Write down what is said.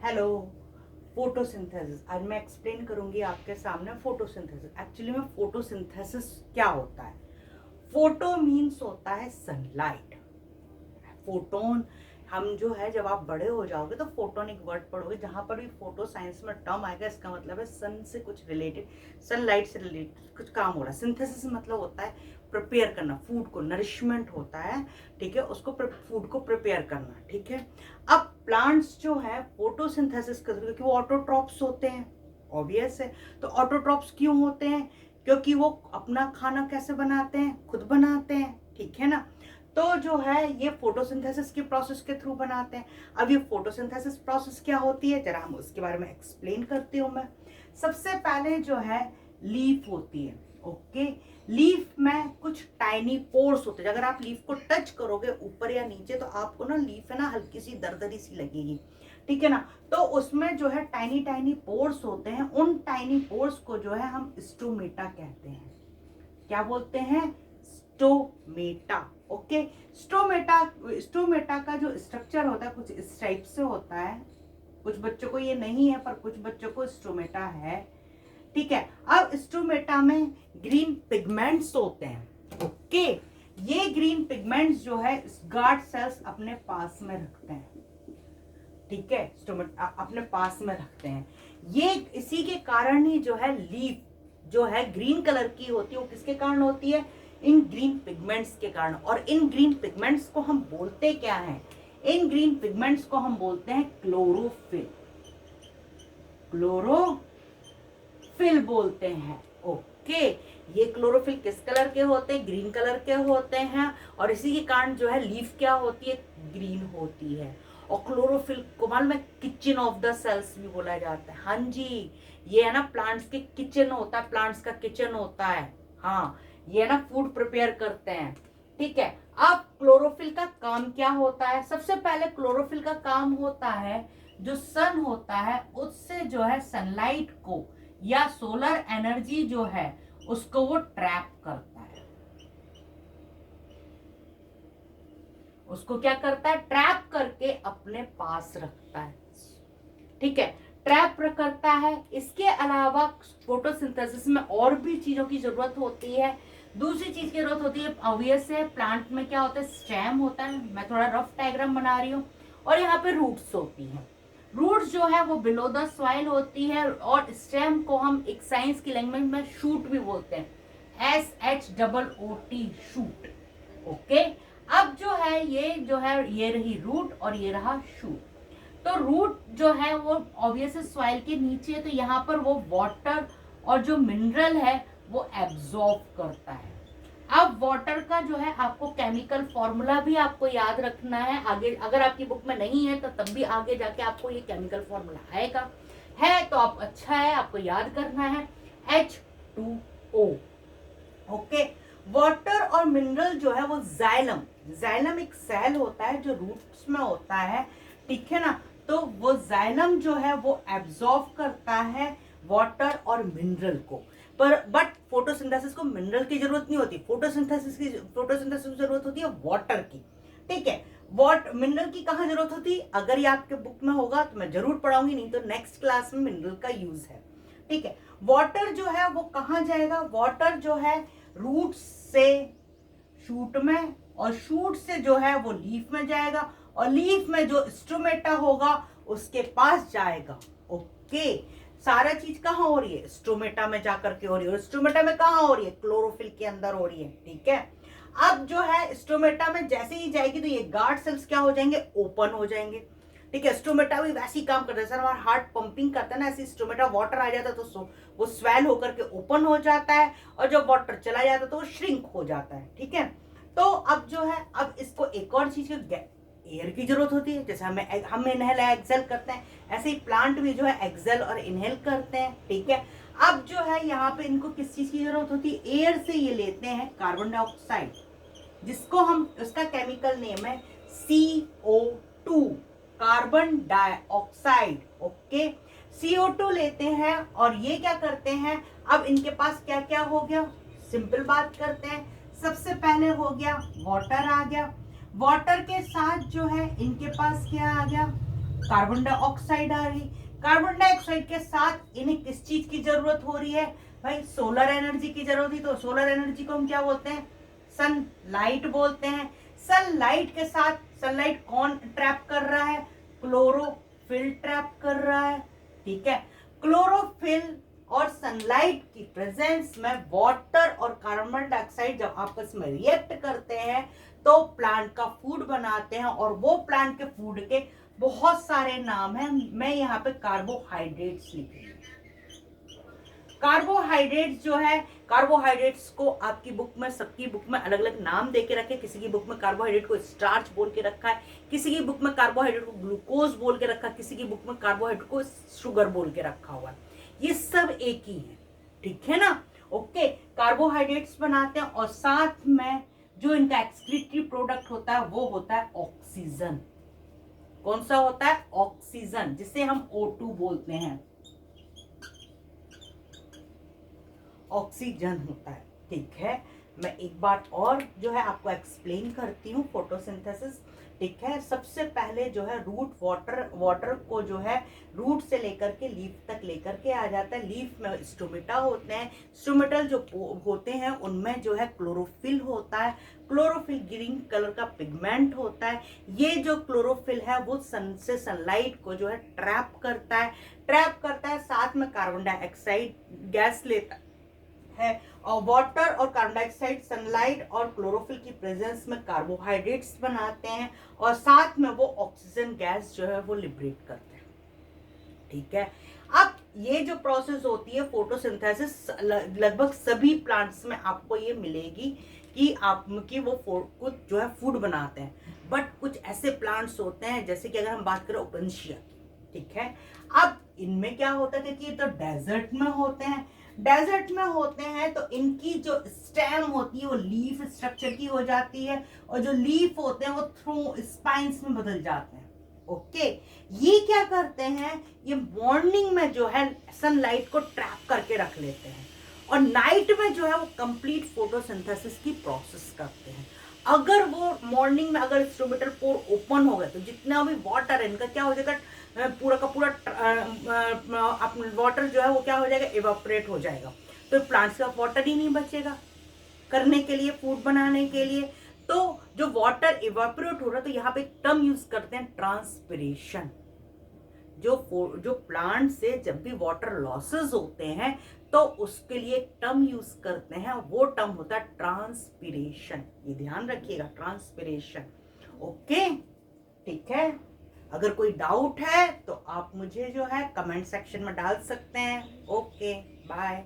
Hello. Photosynthesis आज मैं explain करूंगी आपके सामने। फोटोसिंथेसिस एक्चुअली में फोटोसिंथेसिस क्या होता है। फोटो मीन्स होता है सनलाइट। फोटोन हम जो है, जब आप बड़े हो जाओगे तो फोटोन एक वर्ड पढ़ोगे, जहां पर भी फोटो साइंस में टर्म आएगा इसका मतलब है सन से कुछ रिलेटेड, सनलाइट से रिलेटेड कुछ काम हो रहा है। सिंथेसिस मतलब होता है प्रिपेयर करना, फूड को, नरिशमेंट होता है, ठीक है, उसको फूड को प्रिपेयर करना, ठीक है। अब प्लांट्स जो है फोटोसिंथेसिस करते हैं क्योंकि वो ऑटोट्रॉप्स होते हैं, ऑब्वियस है। तो ऑटोट्रॉप्स क्यों होते हैं? क्योंकि वो अपना खाना कैसे बनाते हैं? खुद बनाते हैं, ठीक है ना। तो जो है ये फोटोसिंथेसिस के प्रोसेस के थ्रू बनाते हैं। अब ये फोटोसिंथेसिस प्रोसेस क्या होती है, जरा हम उसके बारे में एक्सप्लेन करती हूँ मैं। सबसे पहले जो है लीफ होती है, ओके। लीफ में कुछ टाइनी पोर्स होते हैं। अगर आप लीफ को टच करोगे ऊपर या नीचे तो आपको ना लीफ है ना हल्की सी दरदरी सी लगेगी, ठीक है ना। तो उसमें जो है टाइनी टाइनी पोर्स होते हैं। उन टाइनी पोर्स को जो है हम स्टोमेटा कहते हैं। क्या बोलते हैं? Stomata, okay. स्टोमेटा का जो स्ट्रक्चर होता है कुछ इस टाइप से होता है। कुछ बच्चों को ये नहीं है पर कुछ बच्चों को स्टोमेटा है, ठीक है। अब स्टोमेटा में ग्रीन पिगमेंट्स होते हैं, ओके। ये ग्रीन पिगमेंट्स जो है गार्ड सेल्स अपने पास में रखते हैं, ठीक है। स्टोमेटा अपने पास में रखते हैं। ये इसी के कारण ही जो है लीफ जो है ग्रीन कलर की होती है, वो किसके कारण होती है? इन ग्रीन पिगमेंट्स के कारण। और इन ग्रीन पिगमेंट्स को हम बोलते क्या हैं? इन ग्रीन पिगमेंट्स को हम बोलते हैं क्लोरोफिल। क्लोरोफिल बोलते हैं, ओके। ये क्लोरोफिल किस कलर के होते हैं? ग्रीन कलर के होते हैं। और इसी के कारण जो है लीफ क्या होती है? ग्रीन होती है। और क्लोरोफिल को मालूम है किचन ऑफ द सेल्स भी बोला जाता है। हाँ जी, ये है ना प्लांट्स के किचन होता है, प्लांट्स का किचन होता है। हाँ, ये है ना फूड प्रिपेयर करते हैं, ठीक है। अब क्लोरोफिल का काम क्या होता है? सबसे पहले क्लोरोफिल का काम होता है जो सन होता है उससे जो है सनलाइट को या सोलर एनर्जी जो है उसको वो ट्रैप करता है। उसको क्या करता है? ट्रैप करके अपने पास रखता है, ठीक है। ट्रैप करता है। इसके अलावा फोटोसिंथेसिस में और भी चीजों की जरूरत होती है। दूसरी चीज की जरूरत होती है, ऑब्वियस है, प्लांट में क्या होता है? स्टेम होता है। मैं थोड़ा रफ डायग्राम बना रही हूँ। और यहाँ पे रूट्स होती हैं। रूट्स जो है वो बिलो द सॉइल होती है। और स्टेम को हम एक साइंस की लैंग्वेज में शूट भी बोलते हैं, SHOOT, शूट, ओके। अब जो है ये रही रूट और ये रहा शूट। तो रूट जो है वो ऑब्वियसली सॉइल के नीचे है, तो यहाँ पर वो वाटर और जो मिनरल है वो एब्जॉर्ब करता है। अब वाटर का जो है आपको केमिकल फॉर्मूला भी आपको याद रखना है। आगे अगर आपकी बुक में नहीं है तो तब भी आगे जाके आपको ये केमिकल फॉर्मूला आएगा, है तो आप अच्छा है, आपको याद करना है H2O, ओके। वाटर और मिनरल जो है वो जाइलम एक सेल होता है जो रूट्स में होता है, ठीक है ना। तो वो जाइलम जो है वो एब्जॉर्ब करता है वाटर और मिनरल को। बट फोटोसिंथेसिस को मिनरल की जरूरत नहीं होती। फोटोसिंथेसिस की जरूरत होती है वाटर की, ठीक है। मिनरल की कहाँ जरूरत होती? अगर ये आपके बुक में होगा तो मैं जरूर पढ़ाऊंगी, नहीं तो नेक्स्ट क्लास में मिनरल का यूज है, ठीक है। वाटर जो है वो कहाँ जाएगा? वाटर जो है रूट से शूट में, और शूट से जो है वो लीफ में जाएगा, और लीफ में जो स्टोमेटा होगा उसके पास जाएगा, ओके। सारा चीज कहाँ हो रही है? स्टोमेटा में जाकर के हो रही है। और स्टोमेटा में कहाँ हो रही है? क्लोरोफिल के अंदर हो रही है, ठीक है। अब जो है स्टोमेटा में जैसे ही जाएगी तो ये गार्ड सेल्स क्या हो जाएंगे? ओपन हो जाएंगे, ठीक है। स्टोमेटा भी वैसे ही काम करता है। सर हमारा हार्ट पंपिंग करता है ना, ऐसे स्टोमेटा वाटर आ जाता है तो वो स्वेल होकर के ओपन हो जाता है, और जब वाटर चला जाता है तो वो श्रिंक हो जाता है, ठीक है। तो अब जो है, अब इसको एक और चीज की एयर की जरूरत होती है। जैसे हम इनहेल एक्सेल करते हैं, ऐसे ही प्लांट भी जो है एक्सेल और इनहेल करते हैं, ठीक है। अब जो है यहाँ पे इनको किस चीज की जरूरत होती है? एयर से ये लेते हैं कार्बन डाइऑक्साइड, जिसको हम, उसका केमिकल नेम है CO2, carbon dioxide, okay. CO2 लेते हैं और ये क्या करते हैं? अब इनके पास क्या क्या हो गया? सिंपल बात करते हैं। सबसे पहले हो गया वाटर आ गया। वाटर के साथ जो है इनके पास क्या आ गया? कार्बन डाइऑक्साइड आ रही। कार्बन डाइऑक्साइड के साथ इन्हें किस चीज की जरूरत हो रही है भाई, सोलर एनर्जी की जरूरत थी। तो सोलर एनर्जी को हम क्या बोलते हैं, सनलाइट बोलते हैं। सनलाइट के साथ सनलाइट कौन ट्रैप कर रहा है, क्लोरोफिल ट्रैप कर रहा है। ठीक है, क्लोरोफिल और सनलाइट की प्रेजेंस में वाटर और कार्बन डाइऑक्साइड जब आपस में रिएक्ट करते हैं तो प्लांट का फूड बनाते हैं, और वो प्लांट के फूड के बहुत सारे नाम हैं। मैं यहाँ पे कार्बोहाइड्रेट्स लिख रही हूँ। कार्बोहाइड्रेट्स जो है, कार्बोहाइड्रेट्स को आपकी बुक में, सबकी बुक में अलग अलग नाम दे के रखे। किसी की बुक में कार्बोहाइड्रेट को स्टार्च बोल के रखा है, किसी की बुक में कार्बोहाइड्रेट को ग्लूकोज बोल के रखा है, किसी की बुक में कार्बोहाइड्रेट को शुगर बोल के रखा हुआ है। ये सब एक ही है, ठीक है ना। ओके, कार्बोहाइड्रेट्स बनाते हैं और साथ में जो इनका एक्सक्रीटरी प्रोडक्ट होता है वो होता है ऑक्सीजन। कौन सा होता है, ऑक्सीजन, जिसे हम O2 बोलते हैं, ऑक्सीजन होता है। ठीक है, मैं एक बात और जो है आपको एक्सप्लेन करती हूँ, फोटोसिंथेसिस। ठीक है, सबसे पहले जो है रूट वाटर को जो है रूट से लेकर के लीफ तक लेकर के आ जाता है। लीफ में स्टोमेटा होते हैं, स्टोमेटल जो होते हैं उनमें जो है क्लोरोफिल होता है। क्लोरोफिल ग्रीन कलर का पिगमेंट होता है। ये जो क्लोरोफिल है वो सन से सनलाइट को जो है ट्रैप करता है, साथ में कार्बन डाइऑक्साइड गैस लेता है, और वाटर और कार्बन डाइऑक्साइड सनलाइट और क्लोरोफिल की प्रेजेंस में कार्बोहाइड्रेट्स बनाते हैं, और साथ में वो ऑक्सीजन गैस जो है वो लिबरेट करते हैं। ठीक है, अब ये जो प्रोसेस होती है फोटोसिंथेसिस, लगभग सभी प्लांट्स में आपको ये मिलेगी कि वो कुछ जो है फूड बनाते हैं। बट कुछ ऐसे प्लांट्स होते हैं, जैसे कि अगर हम बात करें ओपेंशिया की, ठीक है, अब इनमें क्या होता है, क्योंकि ये तो डेजर्ट में होते हैं, तो इनकी जो स्टेम होती है वो लीफ स्ट्रक्चर की हो जाती है, और जो लीफ होते हैं वो थ्रू स्पाइन्स में बदल जाते हैं। ओके, ये क्या करते हैं, ये मॉर्निंग में जो है सनलाइट को ट्रैप करके रख लेते हैं, और नाइट में जो है वो कंप्लीट फोटोसिंथेसिस की प्रोसेस करते हैं। अगर वो मॉर्निंग में अगर स्टोमेटल पोर ओपन हो गए तो जितना भी वाटर है इनका क्या हो जाएगा, पूरा का पूरा वाटर जो है वो क्या हो जाएगा, इवापोरेट हो जाएगा। तो प्लांट्स का वाटर ही नहीं बचेगा करने के लिए, फूड बनाने के लिए। तो जो वाटर इवापोरेट हो रहा है, तो यहाँ पे टर्म यूज करते हैं ट्रांसपिरेशन। जो प्लांट से जब भी वाटर लॉसेस होते हैं तो उसके लिए टर्म यूज करते हैं, वो टर्म होता है ट्रांसपिरेशन। ये ध्यान रखिएगा, ट्रांसपिरेशन। ओके, ठीक है, अगर कोई डाउट है तो आप मुझे जो है कमेंट सेक्शन में डाल सकते हैं। Okay, bye.